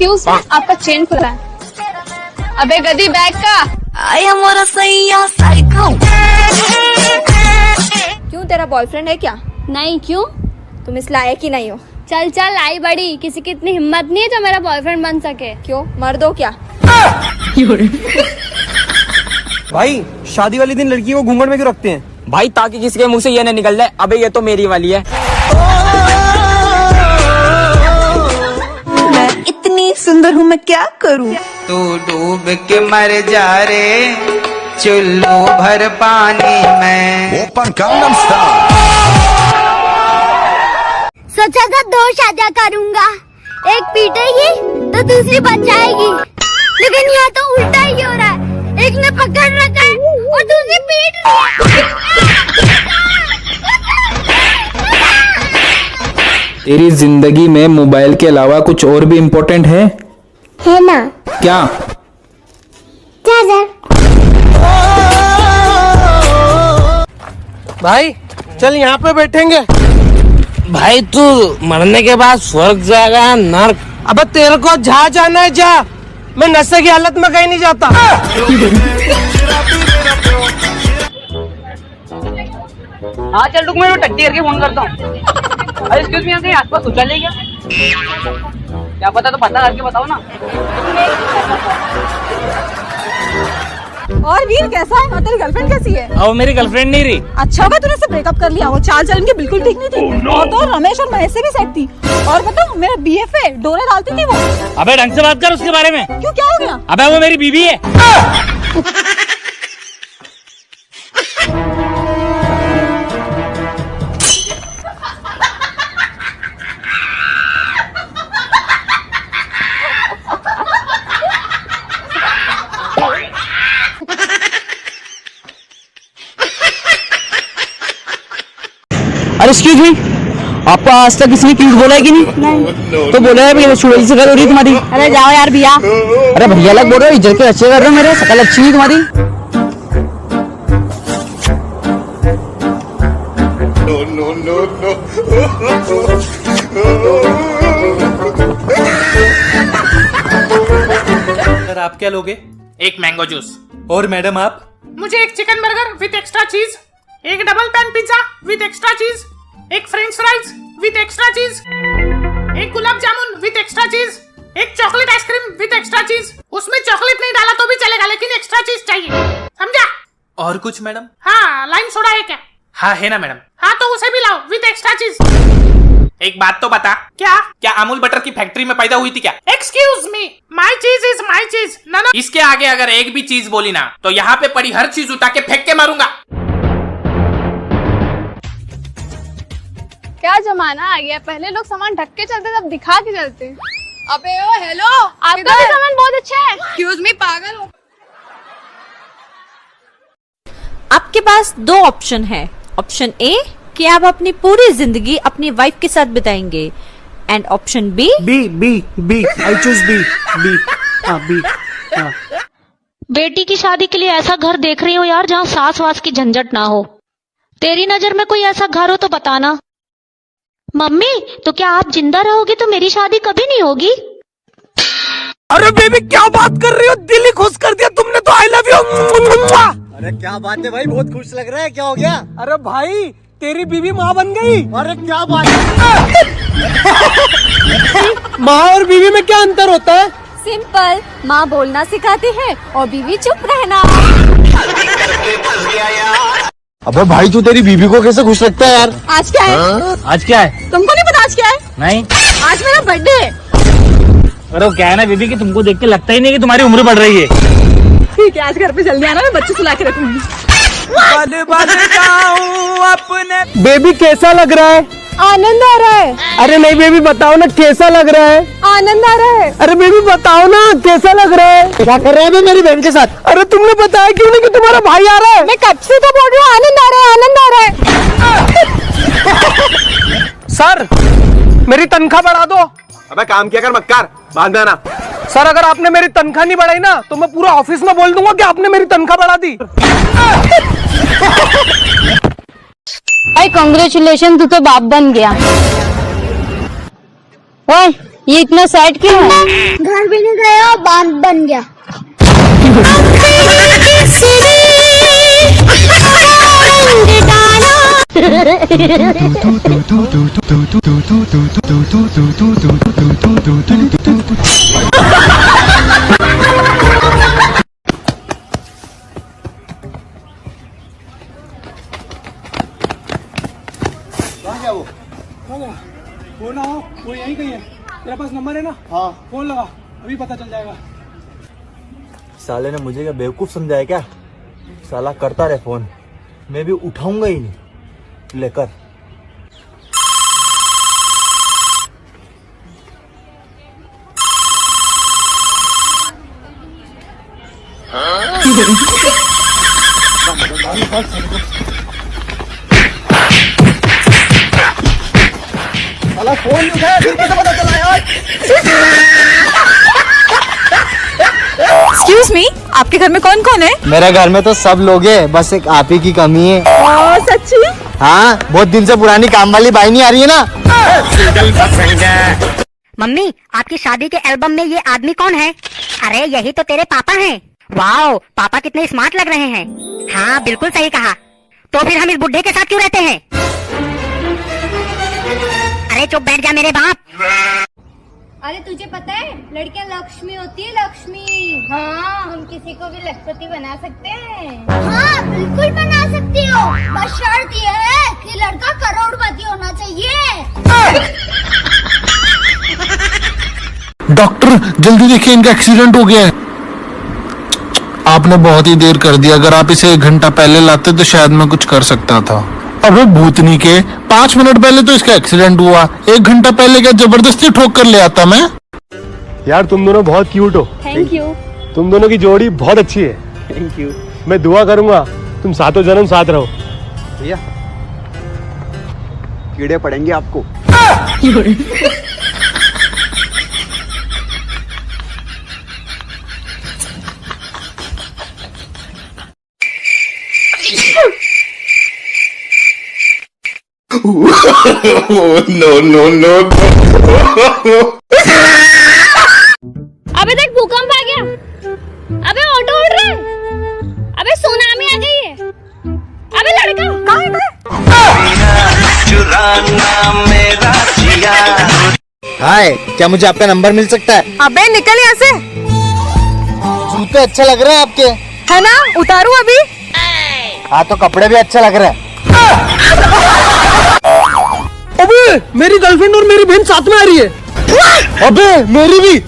Excuse आपका chain खुला है। अबे गधी बैग का। क्यों, तेरा बॉयफ्रेंड है क्या? नहीं, क्यों? तुम इस लायक ही नहीं हो। चल चल आई बड़ी, किसी की इतनी हिम्मत नहीं है जो मेरा बॉयफ्रेंड बन सके। क्यों, मर्द हो क्या? भाई शादी वाले दिन लड़की को घूंघट में क्यों रखते हैं? भाई ताकि किसी के मुंह से ये न निकल जाए अबे ये तो मेरी वाली है। मैं इतनी सुंदर हूँ, मैं क्या करूँ? तू डूब के मर जा रे चुल्लू भर पानी में। सोचा था 2 शादियां करूंगा, एक पीटेगी तो दूसरी बचाएगी, लेकिन यहाँ तो उल्टा ही हो रहा है। एक ने पकड़ रखा है और दूसरी पीट रही है। तेरी जिंदगी में मोबाइल के अलावा कुछ और भी इम्पोर्टेंट है ना? क्या? चार्जर। भाई चल यहाँ पे बैठेंगे। भाई तू मरने के बाद स्वर्ग जाएगा नर्क? अब तेरे को जहाँ जाना है जा, मैं नशे की हालत में कहीं नहीं जाता। हाँ चल रुक, मैं टट्टी करके फोन करता हूँ। अरे एक्सक्यूज मी, यहाँ कहीं आसपास शौचालय है क्या? क्या पता, तो पता करके बताओ ना। और वीर कैसा है? और तेरी गर्लफ्रेंड कैसी है? अब मेरी गर्लफ्रेंड नहीं रही। अच्छा होगा तूने से ब्रेकअप कर लिया। वो चाल चलन की बिल्कुल ठीक नहीं थी। और तो रमेश और महेश से भी सेट थी। और बताओ मेरा बीएफ है, डोरे डालती थी वो। अबे ढंग से बात कर उसके बारे में। क्यों, क्या हो गया? अबे वो मेरी बीवी है। अरे एक्सक्यूज मी, आपको आज तक किसी ने क्यूट बोला है कि नहीं? तो बोला है भैया, चुड़ैल से कर हो रही है तुम्हारी। अरे जाओ यार भैया। अरे भैया अलग बोल रहे हो, इज्जत के अच्छे कर रहे हो, मेरे शकल अच्छी नहीं तुम्हारी। सर आप क्या लोगे? एक मैंगो जूस। और मैडम आप? मुझे एक चिकन बर्गर विद एक्स्ट्रा चीज, एक double pan pizza with extra चीज, एक फ्रेंच फ्राइज विद एक्स्ट्रा चीज, एक गुलाब जामुन विद एक्स्ट्रा चीज, एक चॉकलेट आइसक्रीम विद एक्स्ट्रा चीज। उसमें चॉकलेट नहीं डाला तो भी चलेगा, लेकिन एक्स्ट्रा चीज चाहिए, समझा? और कुछ मैडम? हाँ, लाइम सोडा है क्या? हाँ है ना मैडम। हाँ तो उसे भी लाओ विद एक्स्ट्रा चीज। एक बात तो बता, क्या अमूल बटर की फैक्ट्री में पैदा हुई थी क्या? एक्सक्यूज मी, माई चीज इज माई चीज। ना ना, इसके आगे अगर एक भी चीज बोली ना तो यहाँ पे पड़ी हर चीज उठा के फेंक के मारूंगा। क्या जमाना आ गया, पहले लोग सामान ढक के चलते, अब दिखा के चलते। अबे ओ हेलो, आपका भी सामान बहुत अच्छा है। एक्सक्यूज मी, पागल हो? आपके पास 2 ऑप्शन है। ऑप्शन ए कि आप अपनी पूरी जिंदगी अपनी वाइफ के साथ बिताएंगे, and option B B I choose B. हाँ बी। हाँ। बेटी की शादी के लिए ऐसा घर देख रही हूँ यार जहाँ सास वास की झंझट ना हो। तेरी नजर में कोई ऐसा घर हो तो बताना। मम्मी, तो क्या आप जिंदा रहोगे तो मेरी शादी कभी नहीं होगी? अरे बेबी क्या बात कर रही हो, दिल ही खुश कर दिया तुमने तो। I love you. अरे क्या बात है भाई, बहुत खुश लग रहा है, क्या हो गया? अरे भाई तेरी बीवी माँ बन गई। अरे क्या बात है? माँ और बीवी में क्या अंतर होता है? सिंपल, माँ बोलना सिखाती है और बीवी चुप रहना। अबे भाई तू तेरी बीवी को कैसे खुश रखता है यार? आज क्या है? आज क्या है? तुमको नहीं पता आज क्या है? नहीं। आज मेरा बर्थडे है। अरे वो क्या है ना बीबी की तुमको देख के लगता ही नहीं कि तुम्हारी उम्र बढ़ रही है। ठीक है, आज घर पे जल्दी आना, मैं बच्चे सुला के रखूंगी। अपने बेबी कैसा लग रहा है? आनंद आ रहा है। अरे नहीं बेबी बताओ ना कैसा लग रहा है? आनंद आ रहा है। अरे बेबी बताओ ना कैसा लग रहा है? क्या कर रहा है बे मेरी बहन के साथ? अरे तुमने बताया क्यों नहीं कि तुम्हारा भाई आ रहा है? मैं कब से तो बोल रही हूँ आनंद आ रहा है, आनंद आ रहा है। सर मेरी तनख्वाह बढ़ा दो। अबे काम किया कर, मत कर, बाद में आना। सर अगर आपने मेरी तनख्वाह नहीं बढ़ाई ना तो मैं पूरा ऑफिस में बोल दूंगा कि आपने मेरी तनख्वाह बढ़ा दी। भाई कांग्रेचुलेशन, तू तो बाप बन गया। ओए ये इतना सैड क्यों है? घर भी नहीं गया और बांध बन गया। वो ना हो, वो यहीं कहीं है। तेरे पास नंबर है ना? हाँ। फोन लगा, अभी पता चल जाएगा। साले ने मुझे क्या बेवकूफ समझाया क्या? साला करता रहे फोन, मैं भी उठाऊंगा ही नहीं। लेकर फोन नहीं उठाया, फिर कैसे पता चला यार? एक्सक्यूज मी, आपके घर में कौन कौन है? मेरे घर में तो सब लोग हैं, बस एक आप ही की कमी है। सच्ची? हाँ, बहुत दिन से पुरानी काम वाली बाई नहीं आ रही है ना। मम्मी, आपकी शादी के एल्बम में ये आदमी कौन है? अरे यही तो तेरे पापा हैं। वाओ, पापा कितने स्मार्ट लग रहे हैं। हाँ, बिल्कुल सही कहा। तो फिर हम इस बुढ़े के साथ क्यों रहते हैं? अरे चुप बैठ जा मेरे बाप। अरे तुझे पता है लड़कियां लक्ष्मी होती है, लक्ष्मी। हाँ, हम किसी को भी लखपति बना सकते हैं। हाँ, बिल्कुल बना सकती हो, बस शर्त ये है कि लड़का करोड़पति होना चाहिए। डॉक्टर जल्दी देखिए, इनका एक्सीडेंट हो गया है। आपने बहुत ही देर कर दिया, अगर आप इसे 1 घंटा पहले लाते तो शायद मैं कुछ कर सकता था। अबे भूतनी के, 5 मिनट पहले तो इसका एक्सीडेंट हुआ, 1 घंटा पहले क्या जबरदस्ती ठोक कर ले आता मैं? यार तुम दोनों बहुत क्यूट हो। Thank you. तुम दोनों की जोड़ी बहुत अच्छी है। Thank you. मैं दुआ करूंगा तुम सातों जन्म साथ रहो। भैया कीड़े पड़ेंगे आपको। नो। अबे देख, भूकंप आ गया। अबे ऑटो उड़ रहा है। अबे सुनामी आ गई है। अबे लड़का कहाँ है? हाय, क्या मुझे आपका नंबर मिल सकता है? अबे निकल यहाँ से। जूते अच्छा लग रहे हैं आपके। है ना, उतारू अभी? हाँ तो कपड़े भी अच्छा लग रहे हैं। अबे मेरी गर्लफ्रेंड और मेरी बहन साथ में आ रही है। अबे मेरी भी।